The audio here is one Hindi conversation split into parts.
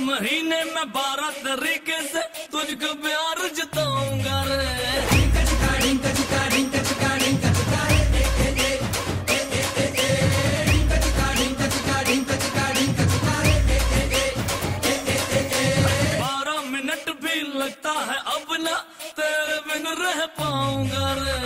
महीने में 12 तरीके से तुझको प्यार जताऊंगा रे। लगता है अब ना तेरे बिन रह पाऊंगा रे।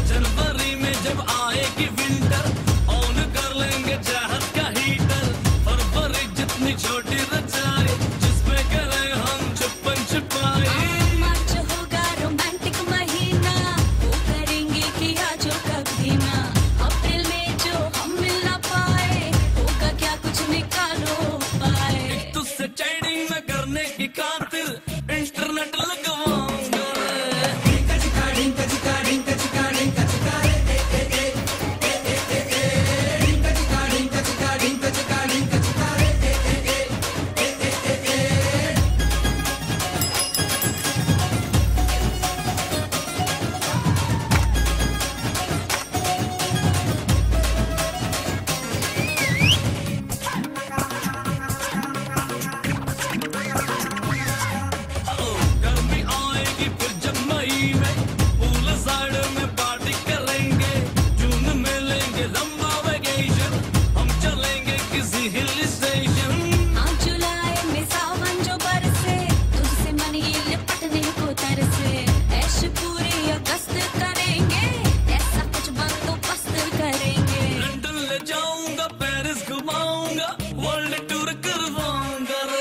जनवरी में जब आएगी विंटर ऑन कर लेंगे चाहत का हीटर। फरवरी जितनी छोटी रजाई जिसमें करें हम छुपन छुपाई। चैटिंग में करने की खातिर इंटरनेट लगवाऊंगा वर्ल्ड टूर करवाऊंगा रे।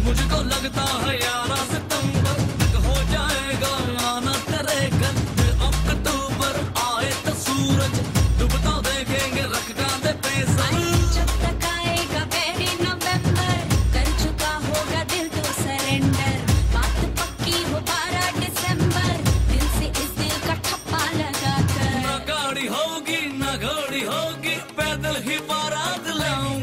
मुझको लगता है 11 सितंबर तक हो जाएगा आना तेरे घर। अक्टूबर आए तो सूरज डूबता देखेंगे रख दे पैसा। जब तक आएगा पहली नवंबर कर चुका होगा दिल तो सरेंडर। बात पक्की हो 12 दिसंबर दिल से इस दिल का ठप्पा लगा कर। ना गाड़ी होगी ना घोड़ी होगी पैदल ही बारात लाऊं।